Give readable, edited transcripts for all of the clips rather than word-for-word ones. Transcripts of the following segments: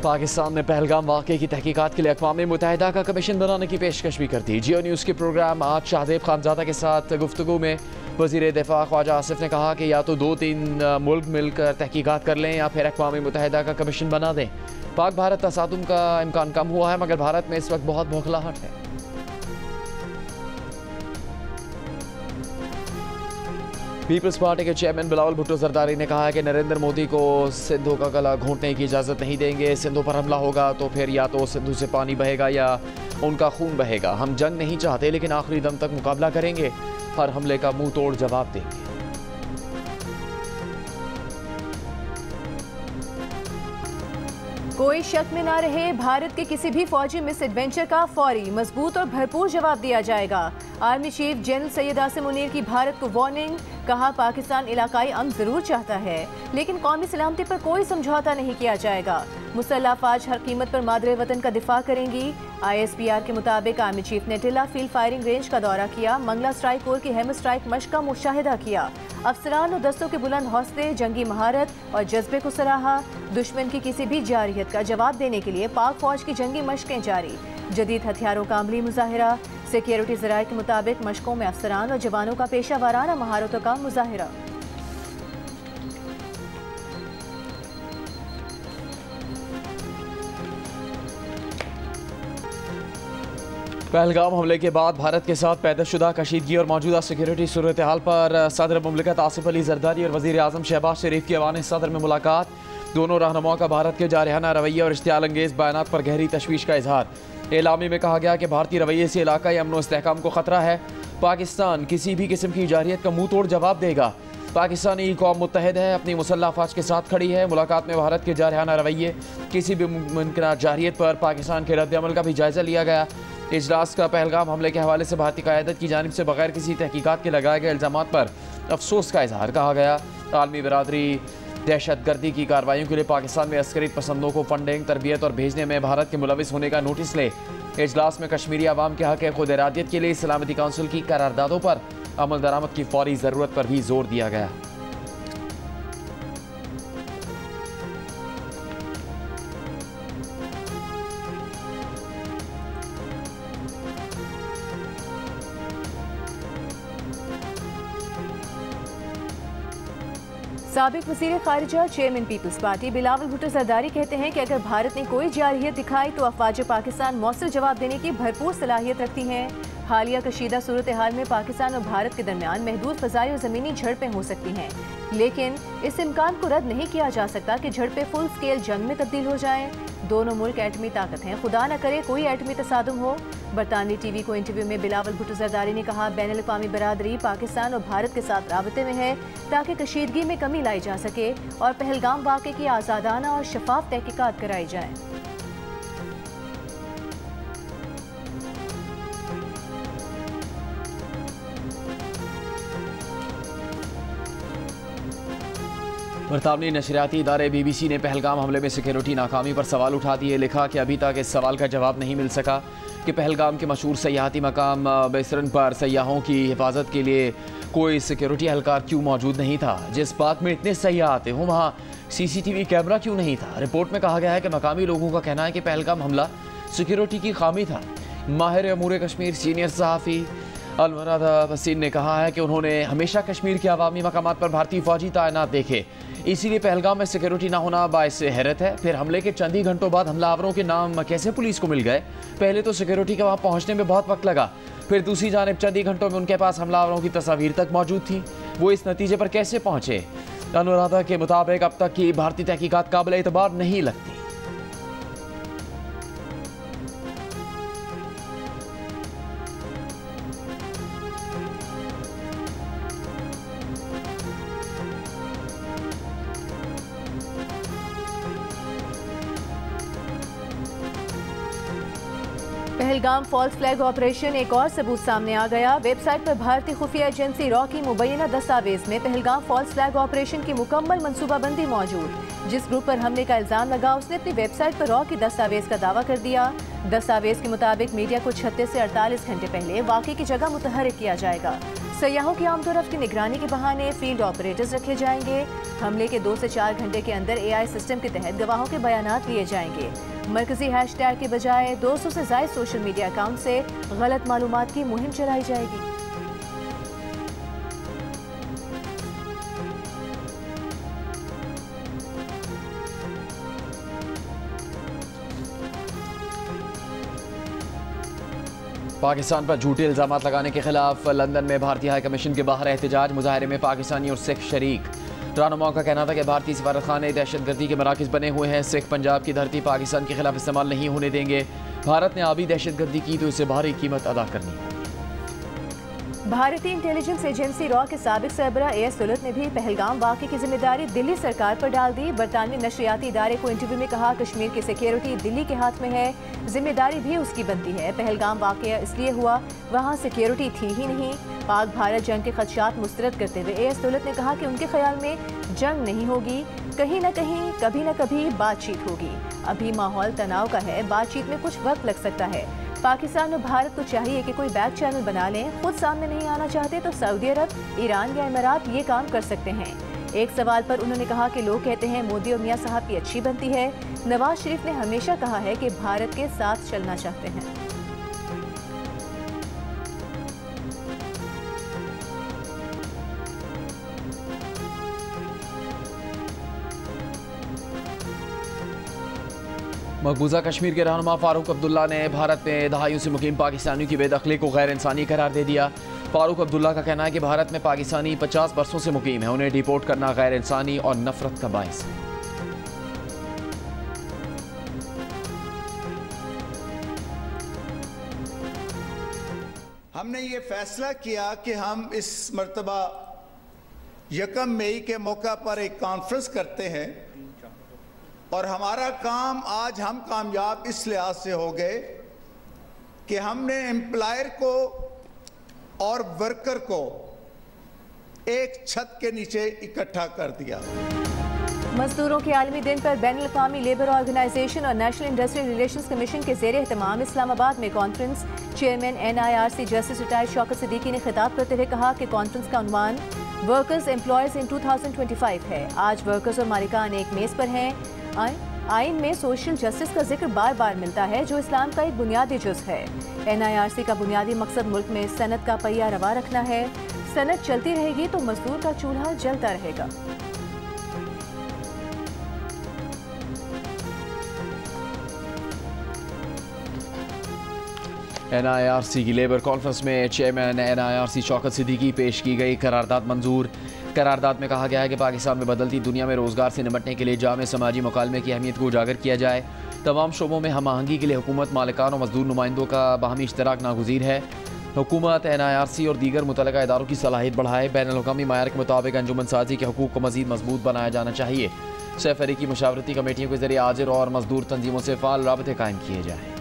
पाकिस्तान ने पहलगाम वाक़े की तहकीकात के लिए अक़वाम मुत्तहिदा का कमीशन बनाने की पेशकश भी कर दी। जियो न्यूज़ के प्रोग्राम आज शाहजेब खानज़ादा के साथ गुफ्तगू में वज़ीर दिफ़ा ख्वाजा आसिफ ने कहा कि या तो 2-3 मुल्क मिलकर तहकीकात कर लें या फिर अक़वाम मुत्तहिदा का कमीशन बना दें। पाक भारत तसादुम का इम्कान कम हुआ है, मगर भारत में इस वक्त बहुत बौखलाहट है। पीपल्स पार्टी के चेयरमैन बिलावल भुट्टो जरदारी ने कहा है कि नरेंद्र मोदी को सिंधु का गला घोंटने की इजाज़त नहीं देंगे। सिंधु पर हमला होगा तो फिर या तो सिंधु से पानी बहेगा या उनका खून बहेगा। हम जंग नहीं चाहते, लेकिन आखिरी दम तक मुकाबला करेंगे। हर हमले का मुंह तोड़ जवाब देंगे। कोई शक में ना रहे, भारत के किसी भी फौजी मिस एडवेंचर का फौरी, मजबूत और भरपूर जवाब दिया जाएगा। Army chief general Syed Asim Munir की भारत को वार्निंग। कहा, पाकिस्तान इलाकाई अमन जरूर चाहता है, लेकिन कौमी सलामती पर कोई समझौता नहीं किया जाएगा। मुसल्लह अफवाज हर कीमत पर मादरे वतन का दिफा करेंगी। ISPR के मुताबिक आर्मी चीफ ने टिल्ला फील्ड फायरिंग रेंज का दौरा किया। मंगला स्ट्राइक कोर की हेम स्ट्राइक मशक का मुशाहिदा किया। अफसरान और दस्तों के बुलंद हौसले, जंगी महारत और जज्बे को सराहा। दुश्मन की किसी भी जारहियत का जवाब देने के लिए पाक फौज की जंगी मशकें जारी। जदीद हथियारों का अमली मुजाहिरा। सिक्योरिटी ज़राए के मुताबिक मशकों में अफसरान और जवानों का पेशा वाराना महारतों का मुजाहिरा। पहलगाम हमले के बाद भारत के साथ पैदाशुदा कशीदगी और मौजूदा सिक्योरिटी सूरत हाल पर सदर मुमलिकत आसिफ अली जरदारी और वज़ीर आज़म शहबाज शरीफ की अवान सदर में मुलाकात। दोनों रहनुमाओं का भारत के जारहाना रवैया और इश्तियाल अंगेज़ बयानात पर गहरी तशवीश का इजहार। एलामी में कहा गया कि भारतीय रवैये से इलाकाई अमन व इस्तेहकाम को खतरा है। पाकिस्तान किसी भी किस्म की जारहियत का मुंह तोड़ जवाब देगा। पाकिस्तानी कौम मुत्तहिद है, अपनी मुसल्लह अफवाज के साथ खड़ी है। मुलाकात में भारत के जारहाना रवैये, किसी भी मुमकिन जारहियत पर पाकिस्तान के रद्द-ए-अमल का भी जायज़ा लिया गया। इजलास का पहलगाम हमले के हवाले से भारतीय क़यादत की जानिब से बगैर किसी तहकीकात के लगाए गए इल्ज़ामात पर अफसोस का इजहार कहा गया। आलमी बरादरी दहशतगर्दी की कार्रवाइयों के लिए पाकिस्तान में अस्करी पसंदों को फंडिंग, तरबियत और भेजने में भारत के मुलविस होने का नोटिस ले। इजलास में कश्मीरी अवाम के हक़ खुद इरादियत के लिए सलामती काउंसिल की करारदादों पर अमल दरामद की फौरी ज़रूरत पर भी जोर दिया गया। साबिक वज़ीर ख़ारिजा chairman Peoples Party Bilawal Bhutto Zardari कहते हैं कि अगर भारत ने कोई जारहियत दिखाई तो अफवाज पाकिस्तान मौसर जवाब देने की भरपूर सलाहियत रखती हैं। हालिया कशीदा सूरत हाल में पाकिस्तान और भारत के दरमियान महदूद फ़ज़ाई और ज़मीनी झड़पें हो सकती हैं, लेकिन इस इम्कान को रद्द नहीं किया जा सकता कि झड़पें फुल स्केल जंग में तब्दील हो जाएं। दोनों मुल्क एटमी ताकत हैं, खुदा न करे कोई एटमी तसादुम हो। बरतानवी TV को इंटरव्यू में बिलावल भुट्टो जरदारी ने कहा, बैनुल-अक़वामी बरादरी पाकिस्तान और भारत के साथ राबते में है ताकि कशीदगी में कमी लाई जा सके और पहलगाम वाक़े की आज़ादाना और शफाफ तहकीकात कराई जाए। बरतानवी नशरियाती इदारे BBC ने पहलगाम हमले में सिक्योरिटी नाकामी पर सवाल उठा दिए। लिखा कि अभी तक इस सवाल का जवाब नहीं मिल सका कि पहलगाम के मशहूर सयाहती मकाम बेसरन पर सयाहों की हिफाजत के लिए कोई सिक्योरिटी एहलकार क्यों मौजूद नहीं था। जिस बात में इतने सयाह आते हों वहाँ CCTV कैमरा क्यों नहीं था। रिपोर्ट में कहा गया है कि मकामी लोगों का कहना है कि पहलगाम हमला सिक्योरिटी की खामी था। माहिर अमूर कश्मीर सीनियर सहाफ़ी अलमराद वसीन ने कहा है कि उन्होंने हमेशा कश्मीर के अवामी मकामात पर भारतीय फौजी तैनात देखे, इसीलिए पहलगाम में सिक्योरिटी ना होना बाइस हैरत है। फिर हमले के चंद ही घंटों बाद हमलावरों के नाम कैसे पुलिस को मिल गए। पहले तो सिक्योरिटी के वहाँ पहुँचने में बहुत वक्त लगा, फिर दूसरी जानिब चंद ही घंटों में उनके पास हमलावरों की तस्वीर तक मौजूद थी। वो इस नतीजे पर कैसे पहुँचे। अनुराधा के मुताबिक अब तक की भारतीय तहकीकात काबिल एतबार नहीं लगती। पहलगाम फॉल्स फ्लैग ऑपरेशन एक और सबूत सामने आ गया। वेबसाइट पर भारतीय खुफिया एजेंसी रॉ की मुबैना दस्तावेज में पहलगाम फॉल्स फ्लैग ऑपरेशन की मुकम्मल मनसूबाबंदी मौजूद। जिस ग्रुप पर हमले का इल्जाम लगा उसने अपनी वेबसाइट पर रॉ की दस्तावेज का दावा कर दिया। दस्तावेज के मुताबिक मीडिया को 36 से 48 घंटे पहले वाक़े की जगह मुतहर्रिक किया जाएगा। सयाहों की आमदोरफ्त की निगरानी के बहाने फील्ड ऑपरेटर्स रखे जाएंगे। हमले के 2 से 4 घंटे के अंदर AI सिस्टम के तहत गवाहों के बयानात लिए जाएंगे। मरकजी हैशटैग के बजाय 200 से ज़ायद सोशल मीडिया अकाउंट से गलत मालूमात की मुहिम चलाई जाएगी। पाकिस्तान पर झूठे इल्जामात लगाने के खिलाफ लंदन में भारतीय हाई कमीशन के बाहर एहतजाज। मुजाहरे में पाकिस्तानी और सिख शरीक। रहनुमाओं का कहना था कि भारतीय सफारतखाने दहशतगर्दी के मराकज़ बने हुए हैं। सिख पंजाब की धरती पाकिस्तान के खिलाफ इस्तेमाल नहीं होने देंगे। भारत ने आबी दहशतगर्दी की तो इसे भारी कीमत अदा करनी होगी। भारतीय इंटेलिजेंस एजेंसी रॉ के साबिक सरबरा AS सुलत ने भी पहलगाम वाक़े की जिम्मेदारी दिल्ली सरकार पर डाल दी। बरतानवी नशरियाती इदारे को इंटरव्यू में कहा, कश्मीर की सिक्योरिटी दिल्ली के हाथ में है, जिम्मेदारी भी उसकी बनती है। पहलगाम वाक़या इसलिए हुआ, वहाँ सिक्योरिटी थी ही नहीं। पाक भारत जंग के खदशात मुस्तरद करते हुए AS सुलत ने कहा कि उनके ख्याल में जंग नहीं होगी, कहीं न कहीं कभी न कभी बातचीत होगी। अभी माहौल तनाव का है, बातचीत में कुछ वक्त लग सकता है। पाकिस्तान और भारत को चाहिए कि कोई बैक चैनल बना लें। खुद सामने नहीं आना चाहते तो सऊदी अरब, ईरान या इमारात ये काम कर सकते हैं। एक सवाल पर उन्होंने कहा कि लोग कहते हैं मोदी और मियां साहब की अच्छी बनती है। नवाज शरीफ ने हमेशा कहा है कि भारत के साथ चलना चाहते हैं। मकबूजा कश्मीर के रहनुमा फारूक अब्दुल्ला ने भारत में दहाइयों से मुकीम पाकिस्तानियों की बेदखली को गैर इंसानी करार दे दिया। फारूक अब्दुल्ला का कहना है कि भारत में पाकिस्तानी 50 बरसों से मुकीम है, उन्हें डिपोर्ट करना गैर इंसानी और नफरत का बायस है। हमने ये फैसला किया कि हम इस मर्तबा 1 मई के मौका पर एक कॉन्फ्रेंस करते हैं और हमारा काम आज हम कामयाब इस लिहाज से हो गए कि हमने एम्प्लॉयर को और वर्कर को एक छत के नीचे इकट्ठा कर दिया। मजदूरों के आलमी दिन पर बैनुल अक़वामी लेबर ऑर्गेनाइजेशन और नेशनल इंडस्ट्रियल रिलेशंस कमीशन के ज़ेर एहतमाम इस्लामाबाद में conference. Chairman NIRC justice retired Shaukat Siddiqui ने खिताब करते हुए कहा कि कॉन्फ्रेंस का उन्वान वर्कर्स एम्प्लॉयर्स इन 2025 है। आज वर्कर्स और मालिकान एक मेज़ पर हैं। आइन में सोशल जस्टिस का जिक्र बार बार मिलता है, जो इस्लाम का एक बुनियादी जुज़ है। NIRC का बुनियादी मकसद मुल्क में सनत का पहिया रवा रखना है। सनत चलती रहेगी तो मजदूर का चूल्हा जलता रहेगा। NIRC की लेबर कॉन्फ्रेंस में चेयरमैन NIRC शौकत सिद्दीकी पेश की गई करारदाद मंजूर। करारदाद में कहा गया है कि पाकिस्तान में बदलती दुनिया में रोज़गार से निपटने के लिए जामे समाजी मुकालमे की अहमियत को उजागर किया जाए। तमाम शोबों में हम आहंगी के लिए हुकूमत, मालिकान और मजदूर नुमाइंदों का बाहमी इश्तराक नागुज़ीर है। हुकूमत NIRC और दीगर मुतल्लिका इदारों की सलाहियत बढ़ाए। बैनुल-अक़वामी मायार के मुताबिक अंजुमन साजी के हकूक़ को मज़ीद मजबूत बनाया जाना चाहिए। सफ़रीकी मशावरती कमेटियों के ज़रिए आजिर और मजदूर तंजीमों से फ़ाल राबते कायम किए जाएँ।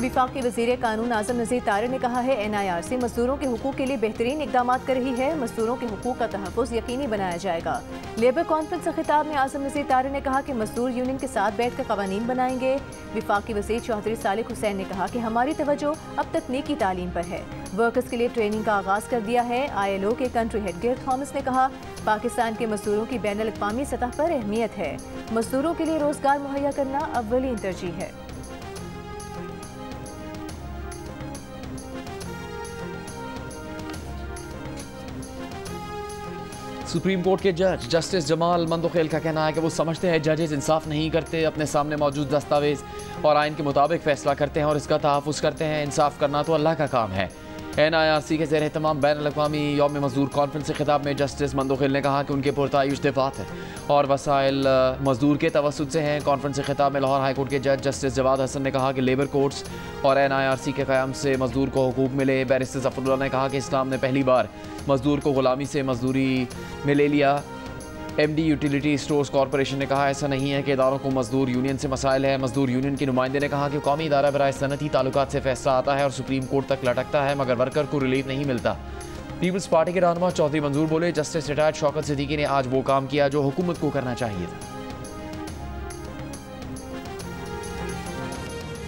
विफाकी वज़ीर कानून आज़म नज़ीर तारिर ने कहा है, NIRC मजदूरों के हुकूक के लिए बेहतरीन इक़दाम कर रही है। मजदूरों के हुकूक का तहफ़्फ़ुज़ यकीनी बनाया जाएगा। लेबर कॉन्फ्रेंस से खिताब में आज़म नज़ीर तारिर ने कहा कि मजदूर यूनियन के साथ बैठकर क़वानीन बनाएंगे। विफाकी वज़ीर चौधरी सालिक हुसैन ने कहा कि हमारी तवज्जो अब तकनीकी तालीम पर है। वर्कर्स के लिए ट्रेनिंग का आगाज़ कर दिया है। ILO के कंट्री हेड गिर थॉमस ने कहा, पाकिस्तान के मजदूरों की बैनुल-अक़वामी सतह पर अहमियत है। मजदूरों के लिए रोज़गार मुहैया करना अव्वलीन तरजीह है। सुप्रीम कोर्ट के जज जस्टिस जमाल मंदोखेल का कहना है कि वो समझते हैं जजेस इंसाफ नहीं करते, अपने सामने मौजूद दस्तावेज और आइन के मुताबिक फैसला करते हैं और इसका तहफ़्फ़ुज़ करते हैं। इंसाफ करना तो अल्लाह का काम है। NIRC के ज़ेर एहतमाम बैनुल-अक़वामी यौम मज़दूर कॉन्फ्रेंस से खिताब में जस्टिस मंदोखेल ने कहा कि उनके पुरतायुश दफ़ात है और वसाइल मजदूर के तवस्सुत से हैं। कॉन्फ्रेंस से खिताब में लाहौर हाई कोर्ट के जज जस्टिस जवाद हसन ने कहा कि लेबर कोर्ट्स और NIRC के क़याम से मजदूर को हुकूक मिले। बैरिस्टर ज़फ़रुल्लाह ने कहा कि इस्लाम ने पहली बार मजदूर को ग़ुलामी से मजदूरी में ले लिया। MD यूटिलिटी स्टोर्स कॉरपोरेशन ने कहा, ऐसा नहीं है कि इदारों को मजदूर यूनियन से मसाइल है। मजदूर यूनियन के नुमाइंदे ने कहा कि कौमी इदारा बराए सनती ताल्लुकात से फैसला आता है और सुप्रीम कोर्ट तक लटकता है, मगर वर्कर को रिलीफ नहीं मिलता। पीपल्स पार्टी के रहनुमा चौधरी मंजूर बोले, जस्टिस रिटायर्ड शौकत सिद्दीकी ने आज वो काम किया जो हुकूमत को करना चाहिए था।